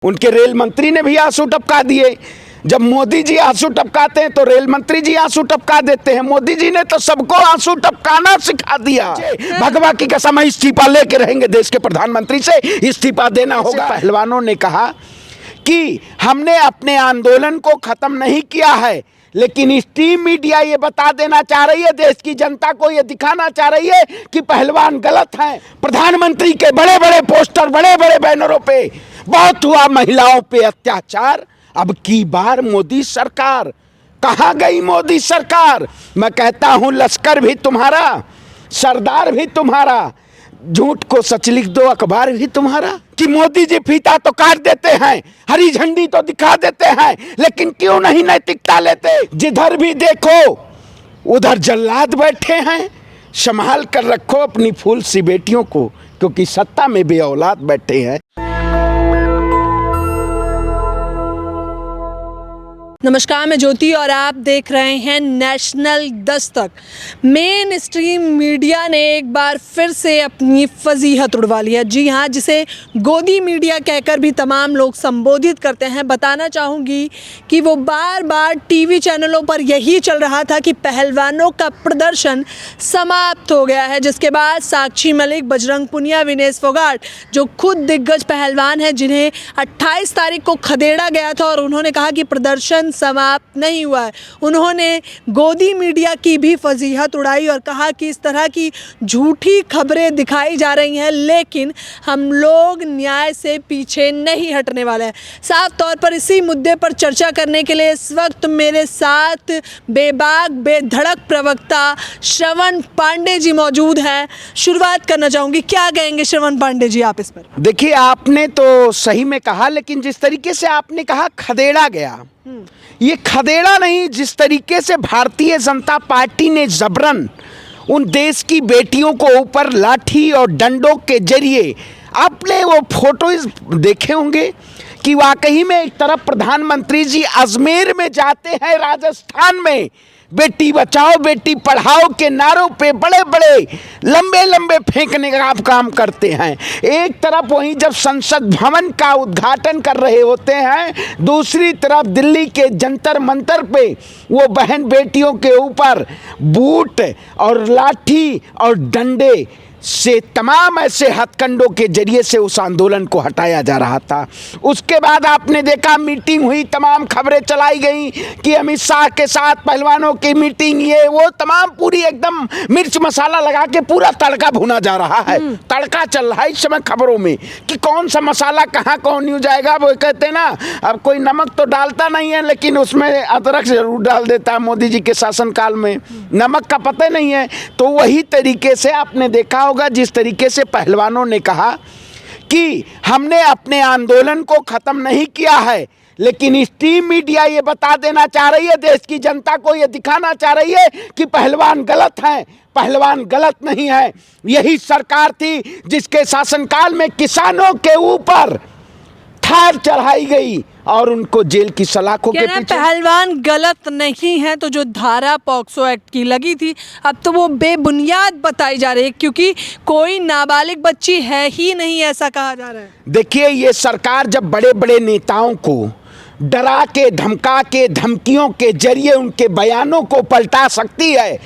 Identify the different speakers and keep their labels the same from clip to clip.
Speaker 1: उनके रेल मंत्री ने भी आंसू टपका दिए। जब मोदी जी आंसू टपकाते हैं तो रेल मंत्री जी आंसू टपका देते हैं। मोदी जी ने तो सबको आंसू टपकाना सिखा दिया। भगवा की कसम, इस्तीफा लेके रहेंगे देश के प्रधानमंत्री से, इस्तीफा देना होगा। पहलवानों ने कहा कि हमने अपने आंदोलन को खत्म नहीं किया है, लेकिन स्ट्रीम मीडिया ये बता देना चाह रही है, देश की जनता को ये दिखाना चाह रही है कि पहलवान गलत हैं। प्रधानमंत्री के बड़े बड़े पोस्टर, बड़े बड़े बैनरों पे बहुत हुआ महिलाओं पे अत्याचार। अब की बार मोदी सरकार, कहां गई मोदी सरकार? मैं कहता हूं लश्कर भी तुम्हारा, सरदार भी तुम्हारा, झूठ को सच लिख दो अखबार भी तुम्हारा। कि मोदी जी फीता तो काट देते हैं, हरी झंडी तो दिखा देते हैं, लेकिन क्यों नहीं नैतिकता लेते? जिधर भी देखो उधर जल्लाद बैठे हैं। संभाल कर रखो अपनी फूल सी बेटियों को, क्योंकि सत्ता में बे औलाद बैठे हैं।
Speaker 2: नमस्कार, मैं ज्योति और आप देख रहे हैं national Dastak. Main stream media ने एक बार फिर से अपनी फजीहत उड़वा लिया। जी हाँ, जिसे गोदी मीडिया कहकर भी तमाम लोग संबोधित करते हैं। बताना चाहूँगी कि वो बार बार टीवी चैनलों पर यही चल रहा था कि पहलवानों का प्रदर्शन समाप्त हो गया है, जिसके बाद साक्षी मलिक, बजरंग पुनिया, विनेश फोगाट, जो खुद दिग्गज पहलवान हैं, जिन्हें 28 तारीख को खदेड़ा गया था और उन्होंने कहा कि प्रदर्शन समाप्त नहीं हुआ है, उन्होंने गोदी मीडिया की भी फजीहत उड़ाई और कहा कि इस तरह की झूठी खबरें दिखाई जा रही हैं, लेकिन हम लोग न्याय से पीछे नहीं हटने वाले हैं। साफ तौर पर इसी मुद्दे पर चर्चा करने के लिए इस वक्त मेरे साथ बेबाक बेधड़क प्रवक्ता श्रवण पांडे जी मौजूद हैं। शुरुआत करना चाहूँगी, क्या कहेंगे श्रवण पांडे जी आप इस पर?
Speaker 1: देखिए, आपने तो सही में कहा, लेकिन जिस तरीके से आपने कहा खदेड़ा गया, ये खदेड़ा नहीं, जिस तरीके से भारतीय जनता पार्टी ने जबरन उन देश की बेटियों को ऊपर लाठी और डंडों के जरिए, आपने वो फोटोज देखे होंगे कि वाकई में एक तरफ प्रधानमंत्री जी अजमेर में जाते हैं, राजस्थान में बेटी बचाओ बेटी पढ़ाओ के नारों पे बड़े बड़े लंबे लंबे फेंकने का काम करते हैं। एक तरफ वहीं जब संसद भवन का उद्घाटन कर रहे होते हैं, दूसरी तरफ दिल्ली के जंतर मंतर पे वो बहन बेटियों के ऊपर बूट और लाठी और डंडे से तमाम ऐसे हथकंडों के जरिए से उस आंदोलन को हटाया जा रहा था। उसके बाद आपने देखा मीटिंग हुई, तमाम खबरें चलाई गई कि अमित शाह के साथ पहलवानों की मीटिंग, ये वो तमाम पूरी एकदम मिर्च मसाला लगा के पूरा तड़का भुना जा रहा है। तड़का चल रहा है इस समय खबरों में कि कौन सा मसाला कहाँ कौन यूज जाएगा। वो कहते हैं ना, अब कोई नमक तो डालता नहीं है, लेकिन उसमें अदरक जरूर डाल देता है। मोदी जी के शासनकाल में नमक का पता नहीं है। तो वही तरीके से आपने देखा होगा, जिस तरीके से पहलवानों ने कहा कि हमने अपने आंदोलन को खत्म नहीं किया है, लेकिन स्ट्रीम मीडिया ये बता देना चाह रही है, देश की जनता को ये दिखाना चाह रही है कि पहलवान गलत हैं। पहलवान गलत नहीं है। यही सरकार थी जिसके शासनकाल में किसानों के ऊपर थार चढ़ाई गई और उनको जेल की सलाखों के पीछे।
Speaker 2: पहलवान गलत नहीं है, तो जो धारा पॉक्सो एक्ट की लगी थी, अब तो वो बेबुनियाद बताई जा रही है, क्योंकि कोई नाबालिग बच्ची है ही नहीं, ऐसा कहा जा रहा है।
Speaker 1: देखिए, ये सरकार जब बड़े बड़े नेताओं को डरा के, धमका के, धमकियों के जरिए उनके बयानों को पलटा सकती है,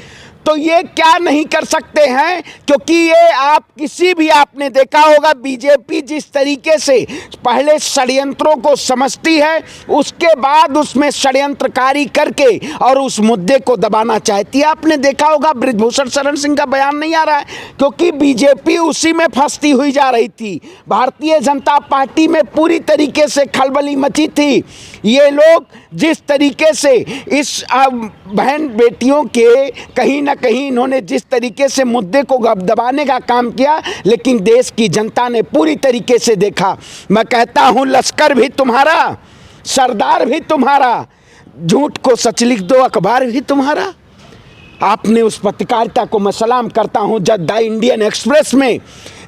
Speaker 1: तो ये क्या नहीं कर सकते हैं? क्योंकि ये आप किसी भी, आपने देखा होगा बीजेपी जिस तरीके से पहले षड्यंत्रों को समझती है, उसके बाद उसमें षड्यंत्रकारी करके और उस मुद्दे को दबाना चाहती है। आपने देखा होगा बृजभूषण शरण सिंह का बयान नहीं आ रहा है, क्योंकि बीजेपी उसी में फंसती हुई जा रही थी। भारतीय जनता पार्टी में पूरी तरीके से खलबली मची थी। ये लोग जिस तरीके से इस बहन बेटियों के कहीं ना कहीं इन्होंने जिस तरीके से मुद्दे को दबाने का काम किया, लेकिन देश की जनता ने पूरी तरीके से देखा। मैं कहता हूं लश्कर भी तुम्हारा, सरदार भी तुम्हारा, झूठ को सच लिख दो अखबार भी तुम्हारा। आपने उस पत्रकारिता को मैं सलाम करता हूं। द इंडियन एक्सप्रेस में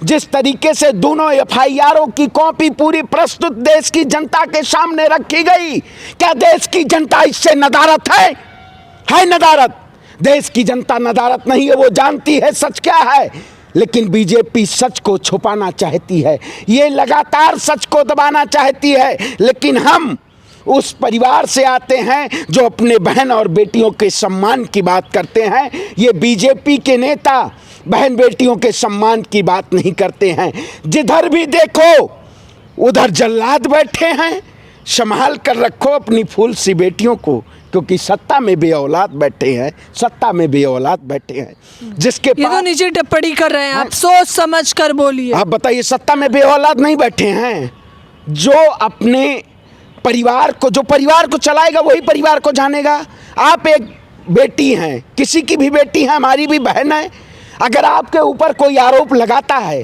Speaker 1: जिस तरीके से दोनों एफआईआरों की कॉपी पूरी प्रस्तुत देश की जनता के सामने रखी गई, क्या देश की जनता इससे नदारत है? नदारत? देश की जनता नदारत नहीं है, वो जानती है सच क्या है। लेकिन बीजेपी सच को छुपाना चाहती है, ये लगातार सच को दबाना चाहती है। लेकिन हम उस परिवार से आते हैं जो अपने बहन और बेटियों के सम्मान की बात करते हैं। ये बीजेपी के नेता बहन बेटियों के सम्मान की बात नहीं करते हैं। जिधर भी देखो उधर जल्लाद बैठे हैं। संभाल कर रखो अपनी फूल सी बेटियों को, क्योंकि सत्ता में बेऔलाद बैठे हैं, सत्ता में बेऔलाद बैठे हैं। जिसके
Speaker 2: ये तो नीचे टिप्पणी कर रहे हैं, आप सोच समझ कर बोलिए।
Speaker 1: आप बताइए, सत्ता में बेऔलाद नहीं बैठे हैं। जो अपने परिवार को, जो परिवार को चलाएगा वही परिवार को जानेगा। आप एक बेटी हैं, किसी की भी बेटी है, हमारी भी बहन है। अगर आपके ऊपर कोई आरोप लगाता है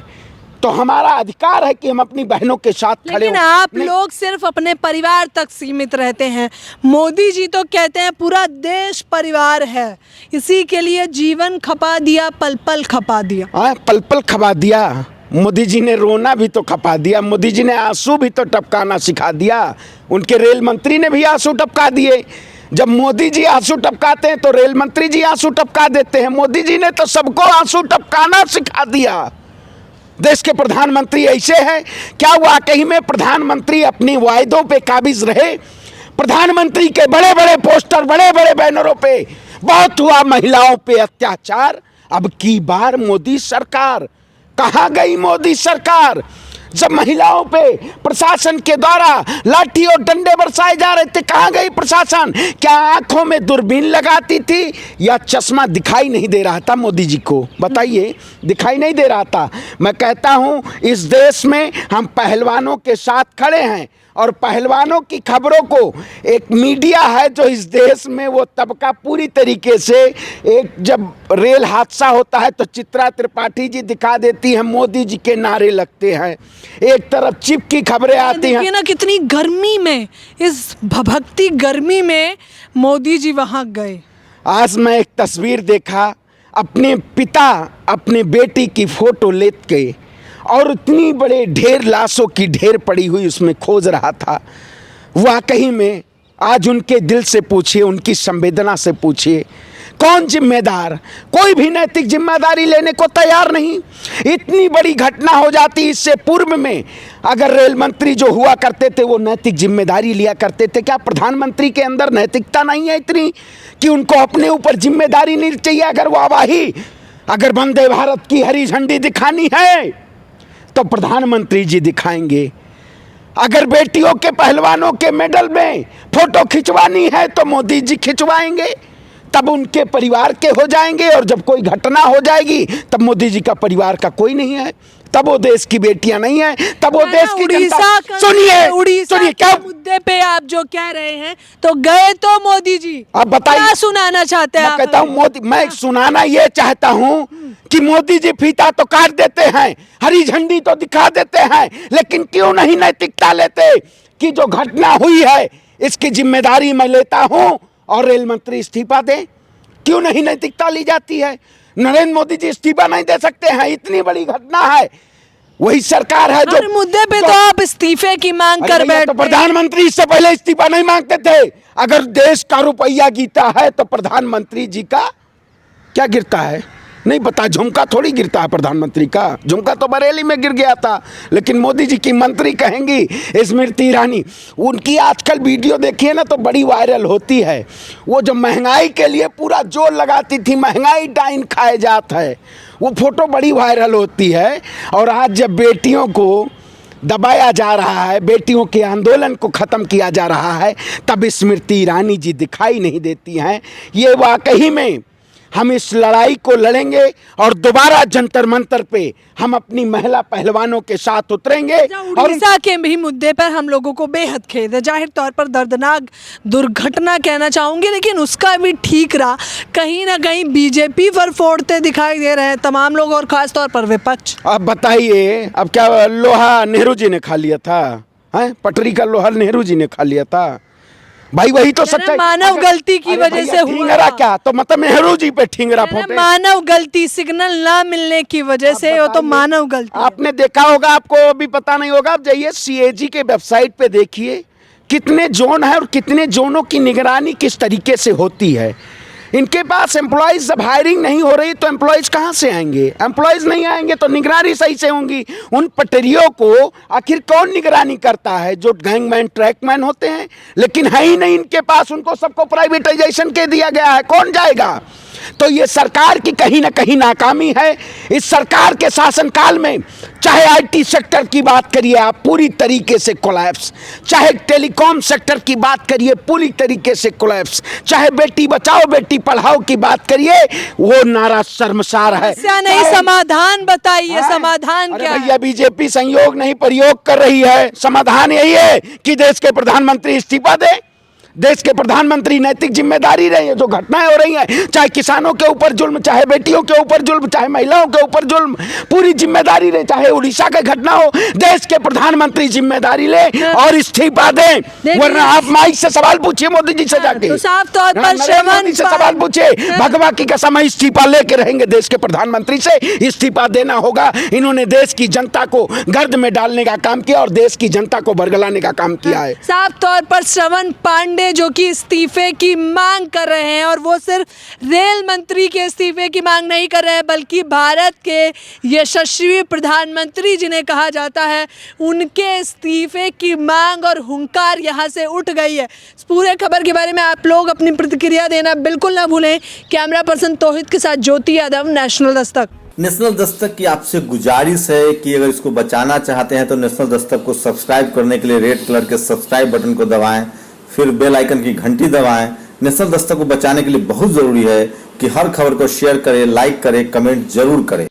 Speaker 1: तो हमारा अधिकार है कि हम अपनी बहनों के साथ खड़े हों।
Speaker 2: लेकिन आप लोग सिर्फ अपने परिवार तक सीमित रहते हैं। मोदी जी तो कहते हैं पूरा देश परिवार है, इसी के लिए जीवन खपा दिया, पल पल खपा दिया।
Speaker 1: पल पल खपा दिया। मोदी जी ने रोना भी तो खपा दिया, मोदी जी ने आंसू भी तो टपकाना सिखा दिया। उनके रेल मंत्री ने भी आंसू टपका दिए। जब मोदी जी आंसू टपकाते हैं तो रेल मंत्री जी आंसू टपका देते हैं। मोदी जी ने तो सबको आंसू टपकाना सिखा दिया। देश के प्रधानमंत्री ऐसे हैं क्या? वाकई में प्रधानमंत्री अपनी वायदों पे काबिज रहे? प्रधानमंत्री के बड़े बड़े पोस्टर, बड़े बड़े बैनरों पे बहुत हुआ महिलाओं पे अत्याचार। अब की बार मोदी सरकार, कहाँ गई मोदी सरकार? जब महिलाओं पे प्रशासन के द्वारा लाठी और डंडे बरसाए जा रहे थे, कहाँ गई प्रशासन? क्या आंखों में दूरबीन लगाती थी या चश्मा दिखाई नहीं दे रहा था मोदी जी को? बताइए, दिखाई नहीं दे रहा था। मैं कहता हूँ इस देश में हम पहलवानों के साथ खड़े हैं, और पहलवानों की खबरों को एक मीडिया है जो इस देश में वो तबका पूरी तरीके से, एक जब रेल हादसा होता है तो चित्रा त्रिपाठी जी दिखा देती हैं, मोदी जी के नारे लगते हैं। एक तरफ चिप की खबरें आती हैं।
Speaker 2: देखिए ना कितनी गर्मी में, इस भभकती गर्मी में मोदी जी वहां गए।
Speaker 1: आज मैं एक तस्वीर देखा, अपने पिता अपने बेटी की फोटो लेके और इतनी बड़े ढेर लाशों की ढेर पड़ी हुई उसमें खोज रहा था। वाकई में आज उनके दिल से पूछिए, उनकी संवेदना से पूछिए, कौन जिम्मेदार? कोई भी नैतिक जिम्मेदारी लेने को तैयार नहीं। इतनी बड़ी घटना हो जाती, इससे पूर्व में अगर रेल मंत्री जो हुआ करते थे वो नैतिक जिम्मेदारी लिया करते थे। क्या प्रधानमंत्री के अंदर नैतिकता नहीं है इतनी कि उनको अपने ऊपर जिम्मेदारी नहीं चाहिए? अगर वाहवाही, अगर वंदे भारत की हरी झंडी दिखानी है तो प्रधानमंत्री जी दिखाएंगे। अगर बेटियों के, पहलवानों के मेडल में फोटो खिंचवानी है तो मोदी जी खिंचवाएंगे, तब उनके परिवार के हो जाएंगे। और जब कोई घटना हो जाएगी तब मोदी जी का परिवार का कोई नहीं है, तब वो देश की बेटियां नहीं है, तब वो देश की जनता। सुनिए क्या
Speaker 2: मुद्दे पे आप जो कह रहे हैं, तो गए तो मोदी जी,
Speaker 1: आप बताइए
Speaker 2: क्या सुनाना चाहते हैं?
Speaker 1: मैं कहता हूँ मोदी, मैं सुनाना ये चाहता हूँ कि मोदी जी फीता तो काट देते हैं, हरी झंडी तो दिखा देते हैं, लेकिन क्यों नहीं नैतिकता लेते कि जो घटना हुई है इसकी जिम्मेदारी मैं लेता हूँ और रेल मंत्री इस्तीफा दे? क्यों नहीं नैतिकता ली जाती है? नरेंद्र मोदी जी इस्तीफा नहीं दे सकते हैं? इतनी बड़ी घटना है, वही सरकार है जो
Speaker 2: मुद्दे पे तो आप इस्तीफे की मांग कर बैठे।
Speaker 1: तो प्रधानमंत्री इससे पहले इस्तीफा नहीं मांगते थे। अगर देश का रुपया गिरता है तो प्रधानमंत्री जी का क्या गिरता है? नहीं पता, झुमका थोड़ी गिरता है प्रधानमंत्री का। झुमका तो बरेली में गिर गया था, लेकिन मोदी जी की मंत्री कहेंगी स्मृति ईरानी, उनकी आजकल वीडियो देखिए ना तो बड़ी वायरल होती है। वो जो महंगाई के लिए पूरा जोर लगाती थी, महंगाई डाइन खाए जात है, वो फोटो बड़ी वायरल होती है। और आज जब बेटियों को दबाया जा रहा है, बेटियों के आंदोलन को ख़त्म किया जा रहा है, तब स्मृति ईरानी जी दिखाई नहीं देती हैं। ये वाकई में हम इस लड़ाई को लड़ेंगे और दोबारा जंतर मंतर पे हम अपनी महिला पहलवानों के साथ उतरेंगे। और
Speaker 2: उड़ीसा के भी मुद्दे पर हम लोगों को बेहद खेद है, जाहिर तौर पर दर्दनाक दुर्घटना कहना चाहूँगी, लेकिन उसका भी ठीक रहा। कहीं ना कहीं बीजेपी पर फोड़ते दिखाई दे रहे हैं तमाम लोग और ख़ास तौर पर विपक्ष।
Speaker 1: अब बताइए, अब क्या लोहा नेहरू जी ने खा लिया था? हैं, पटरी का लोहा नेहरू जी ने खा लिया था? भाई वही तो सच्चाई।
Speaker 2: मानव गलती की वजह से
Speaker 1: ठिंगरा क्या, तो मतलब नेहरू जी पे ठिंगरा फोटे।
Speaker 2: मानव गलती, सिग्नल ना मिलने की वजह से, वो तो मानव गलती।
Speaker 1: आपने देखा होगा, आपको अभी पता नहीं होगा, आप जाइए सीएजी के वेबसाइट पे देखिए कितने जोन है और कितने जोनों की निगरानी किस तरीके से होती है। इनके पास एम्प्लॉयज जब हायरिंग नहीं हो रही तो एम्प्लॉयज कहाँ से आएंगे? एम्प्लॉयज नहीं आएंगे तो निगरानी सही से होंगी। उन पटरियों को आखिर कौन निगरानी करता है? जो गैंगमैन ट्रैकमैन होते हैं, लेकिन है ही नहीं इनके पास। उनको सबको प्राइवेटाइजेशन के दिया गया है, कौन जाएगा? तो ये सरकार की कहीं ना कहीं नाकामी है। इस सरकार के शासनकाल में चाहे आईटी सेक्टर की बात करिए आप, पूरी तरीके से कोलैप्स, चाहे टेलीकॉम सेक्टर की बात करिए, पूरी तरीके से कोलैप्स, चाहे बेटी बचाओ बेटी पढ़ाओ की बात करिए, वो नारा शर्मसार है।
Speaker 2: नहीं, समाधान बताइए, समाधान क्या है?
Speaker 1: भैया बीजेपी संयोग नहीं प्रयोग कर रही है। समाधान यही है कि देश के प्रधानमंत्री इस्तीफा दें। देश के प्रधानमंत्री नैतिक जिम्मेदारी रहे। ये जो घटनाएं हो रही हैं, चाहे किसानों के ऊपर जुल्म, चाहे बेटियों के ऊपर जुल्म, चाहे महिलाओं के ऊपर जुल्म, पूरी जिम्मेदारी रहे। चाहे उड़ीसा का घटना हो, देश के प्रधानमंत्री जिम्मेदारी ले और इस्तीफा दें। वरना आप माइक से सवाल पूछिए मोदी जी से जाके,
Speaker 2: तो साफ तौर पर
Speaker 1: मोदी से सवाल पूछिए, भगवा की कसम इस्तीफा लेके रहेंगे देश के प्रधानमंत्री से। इस्तीफा देना होगा। इन्होंने देश की जनता को गर्द में डालने का काम किया और देश की जनता को बरगलाने का काम किया है।
Speaker 2: साफ तौर पर श्रवण पांडे जो कि इस्तीफे की मांग कर रहे हैं, और वो सिर्फ रेल मंत्री के इस्तीफे की मांग नहीं कर रहे हैं, बल्कि भारत के यशस्वी प्रधानमंत्री जिन्हें कहा जाता है, उनके इस्तीफे की मांग और हुंकार यहां से उठ गई है। इस पूरे खबर के बारे में आप लोग अपनी प्रतिक्रिया देना बिल्कुल ना भूलें। कैमरा पर्सन तौहिद के साथ ज्योति यादव, नेशनल दस्तक।
Speaker 3: नेशनल दस्तक की आपसे गुजारिश है कि अगर इसको बचाना चाहते हैं तो नेशनल दस्तक को सब्सक्राइब करने के लिए रेड कलर के सब्सक्राइब बटन को दबाएं, फिर बेल आइकन की घंटी दबाएं। नेशनल दस्तक को बचाने के लिए बहुत जरूरी है कि हर खबर को शेयर करें, लाइक करें, कमेंट जरूर करें।